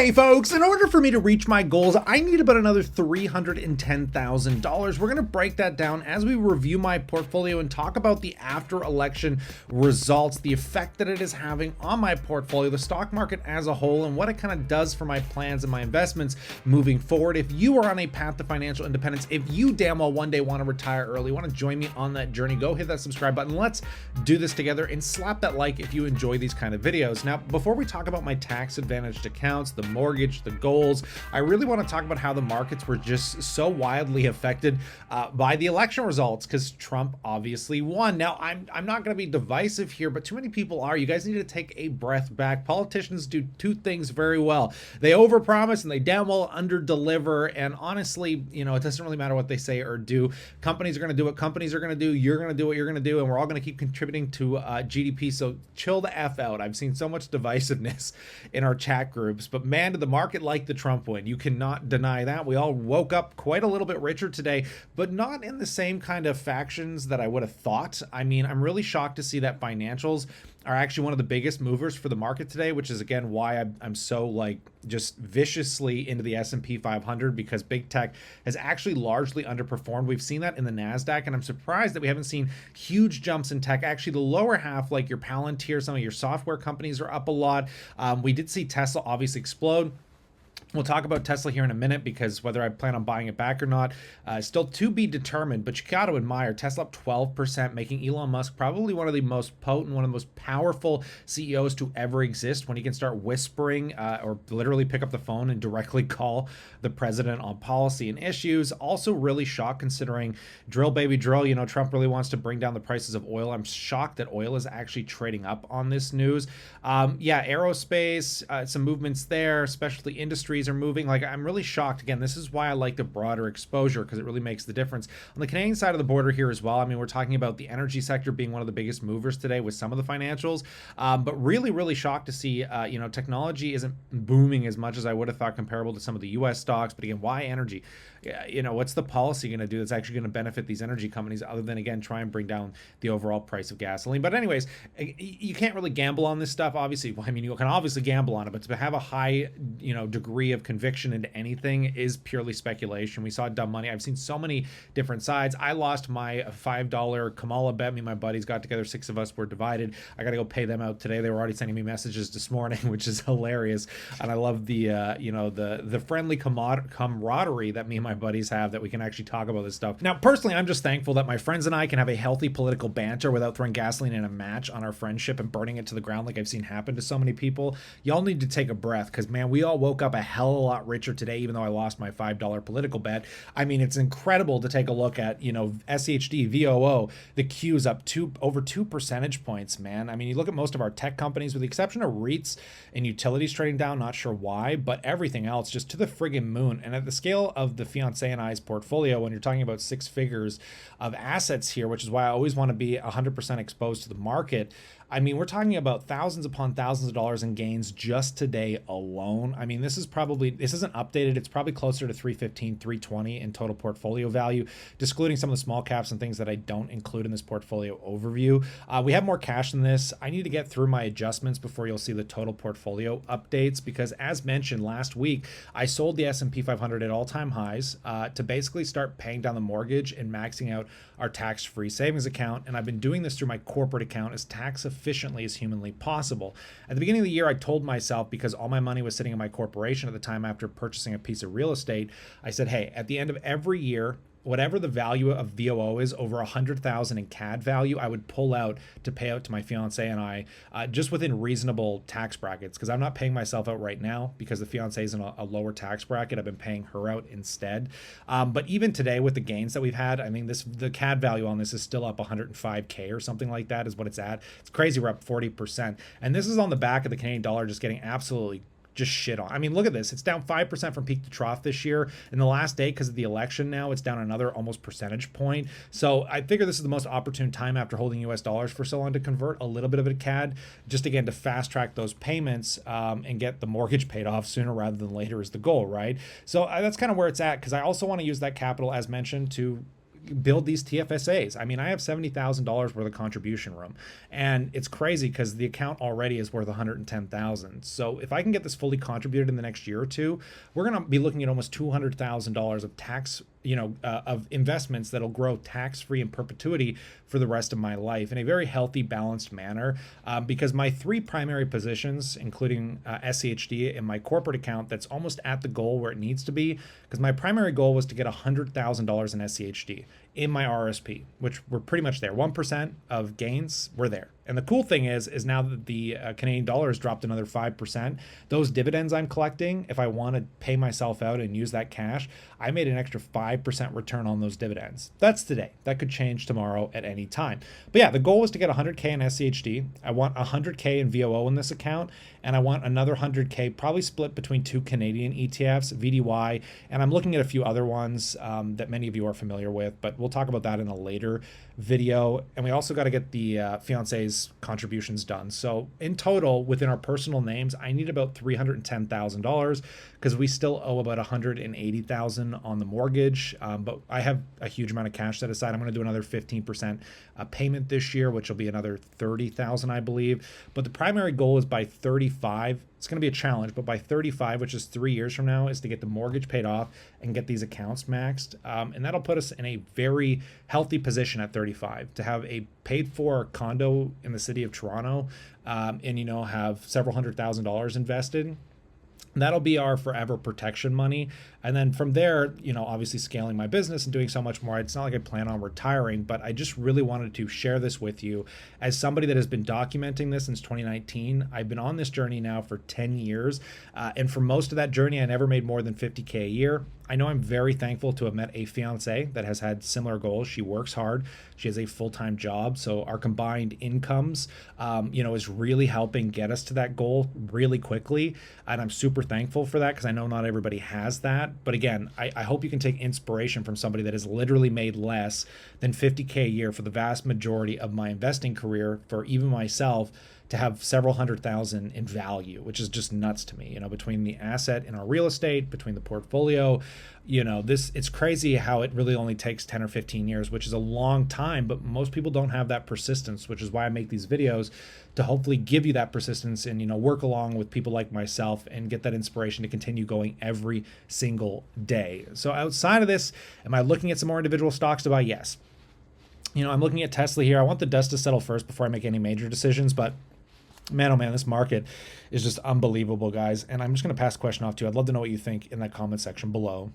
Hey folks, in order for me to reach my goals, I need about another $310,000. We're going to break that down as we review my portfolio and talk about the after election results, the effect that it is having on my portfolio, the stock market as a whole, and what it kind of does for my plans and my investments moving forward. If you are on a path to financial independence, if you damn well one day want to retire early, want to join me on that journey, go hit that subscribe button. Let's do this together and slap that like if you enjoy these kind of videos. Now, before we talk about my tax advantaged accounts, the mortgage, the goals, I really want to talk about how the markets were just so wildly affected by the election results because Trump obviously won. Now, I'm not going to be divisive here, but too many people are. You guys need to take a breath back. Politicians do two things very well. They overpromise and they damn well underdeliver. And honestly, you know, it doesn't really matter what they say or do. Companies are going to do what companies are going to do. You're going to do what you're going to do. And we're all going to keep contributing to GDP. So chill the F out. I've seen so much divisiveness in our chat groups, but man, did the market like the Trump win. You cannot deny that. We all woke up quite a little bit richer today, but not in the same kind of factions that I would have thought. I mean, I'm really shocked to see that financials are actually one of the biggest movers for the market today, which is again why I'm so like just viciously into the S&P 500, because big tech has actually largely underperformed. We've seen that in the NASDAQ, and I'm surprised that we haven't seen huge jumps in tech. Actually, the lower half, like your Palantir, some of your software companies are up a lot. We did see Tesla obviously explode. We'll talk about Tesla here in a minute because whether I plan on buying it back or not, still to be determined. But you got to admire Tesla up 12%, making Elon Musk probably one of the most potent, one of the most powerful CEOs to ever exist when he can start whispering or literally pick up the phone and directly call the president on policy and issues. Also really shocked considering drill baby drill, you know, Trump really wants to bring down the prices of oil. I'm shocked that oil is actually trading up on this news. Yeah, aerospace, some movements there, specialty industries are moving. Like, I'm really shocked. Again, this is why I like the broader exposure, because it really makes the difference. On the Canadian side of the border here as well, I mean, we're talking about the energy sector being one of the biggest movers today with some of the financials, but really shocked to see, you know, technology isn't booming as much as I would have thought comparable to some of the US stocks. But again, why energy? You know, what's the policy going to do that's actually going to benefit these energy companies other than, again, try and bring down the overall price of gasoline? But anyways, you can't really gamble on this stuff, obviously. Well, I mean, you can obviously gamble on it, but to have a high, you know, degree of conviction into anything is purely speculation. We saw dumb money. I've seen so many different sides. I lost my $5 Kamala bet. Me and my buddies got together. 6 of us were divided. I got to go pay them out today. They were already sending me messages this morning, which is hilarious. And I love the, you know, the friendly camaraderie that me and my buddies have, that we can actually talk about this stuff. Now, personally, I'm just thankful that my friends and I can have a healthy political banter without throwing gasoline in a match on our friendship and burning it to the ground like I've seen happen to so many people. Y'all need to take a breath, because man, we all woke up a hell of a lot richer today, even though I lost my $5 political bet. I mean, it's incredible to take a look at, you know, SHD, VOO, the Q's up over 2 percentage points, man. I mean, you look at most of our tech companies, with the exception of REITs and utilities trading down, not sure why, but everything else just to the friggin' moon. And at the scale of the fiance and I's portfolio, when you're talking about 6 figures of assets here, which is why I always want to be 100% exposed to the market, I mean, we're talking about thousands upon thousands of dollars in gains just today alone. I mean, this isn't updated. It's probably closer to 315, 320 in total portfolio value, excluding some of the small caps and things that I don't include in this portfolio overview. We have more cash than this. I need to get through my adjustments before you'll see the total portfolio updates, because as mentioned last week, I sold the S&P 500 at all-time highs to basically start paying down the mortgage and maxing out our tax-free savings account. And I've been doing this through my corporate account as tax efficiently as humanly possible. At the beginning of the year, I told myself, because all my money was sitting in my corporation at the time after purchasing a piece of real estate, I said, hey, at the end of every year, whatever the value of VOO is, over 100,000 in CAD value, I would pull out to pay out to my fiance and I, just within reasonable tax brackets, because I'm not paying myself out right now because the fiance is in a lower tax bracket. I've been paying her out instead. But even today, with the gains that we've had, I mean, the CAD value on this is still up 105K or something like that is what it's at. It's crazy. We're up 40%. And this is on the back of the Canadian dollar just getting absolutely just shit on. I mean, look at this. It's down 5% from peak to trough this year. In the last day, because of the election now, it's down another almost percentage point. So I figure this is the most opportune time after holding US dollars for so long to convert a little bit of a CAD, just again to fast track those payments and get the mortgage paid off sooner rather than later is the goal, right? So that's kind of where it's at, because I also want to use that capital, as mentioned, to build these TFSAs. I mean, I have $70,000 worth of contribution room, and it's crazy because the account already is worth $110,000. So if I can get this fully contributed in the next year or two, we're going to be looking at almost $200,000 of tax, of investments that'll grow tax-free in perpetuity for the rest of my life in a very healthy, balanced manner. Because my three primary positions, including SCHD and my corporate account, that's almost at the goal where it needs to be. Because my primary goal was to get $100,000 in SCHD in my RRSP, which we're pretty much there. 1% of gains, we're there. And the cool thing is now that the Canadian dollar has dropped another 5%, those dividends I'm collecting, if I want to pay myself out and use that cash, I made an extra 5% return on those dividends. That's today. That could change tomorrow at any time. But yeah, the goal was to get 100K in SCHD. I want 100K in VOO in this account, and I want another 100K probably split between two Canadian ETFs, VDY, and I'm looking at a few other ones that many of you are familiar with, but we'll talk about that in a later video. And we also got to get the fiance's contributions done. So in total, within our personal names, I need about $310,000 because we still owe about $180,000 on the mortgage. But I have a huge amount of cash set aside. I'm going to do another 15% payment this year, which will be another $30,000, I believe. But the primary goal is by 35. It's going to be a challenge, but by 35, which is 3 years from now, is to get the mortgage paid off and get these accounts maxed. And that'll put us in a very healthy position at 35 to have a paid for condo in the city of Toronto and, have several $100,000 invested. That'll be our forever protection money. And then from there, obviously scaling my business and doing so much more. It's not like I plan on retiring, but I just really wanted to share this with you as somebody that has been documenting this since 2019. I've been on this journey now for 10 years. And for most of that journey, I never made more than 50K a year. I know I'm very thankful to have met a fiance that has had similar goals. She works hard. She has a full-time job. So our combined incomes, is really helping get us to that goal really quickly. And I'm super thankful for that because I know not everybody has that. But again, I hope you can take inspiration from somebody that has literally made less than 50K a year for the vast majority of my investing career, for even myself, to have several $100,000 in value, which is just nuts to me, between the asset in our real estate, between the portfolio, it's crazy how it really only takes 10 or 15 years, which is a long time, but most people don't have that persistence, which is why I make these videos to hopefully give you that persistence and, work along with people like myself and get that inspiration to continue going every single day. So outside of this, am I looking at some more individual stocks to buy? Yes. I'm looking at Tesla here. I want the dust to settle first before I make any major decisions, but man, oh man, this market is just unbelievable, guys. And I'm just going to pass the question off to you. I'd love to know what you think in that comment section below.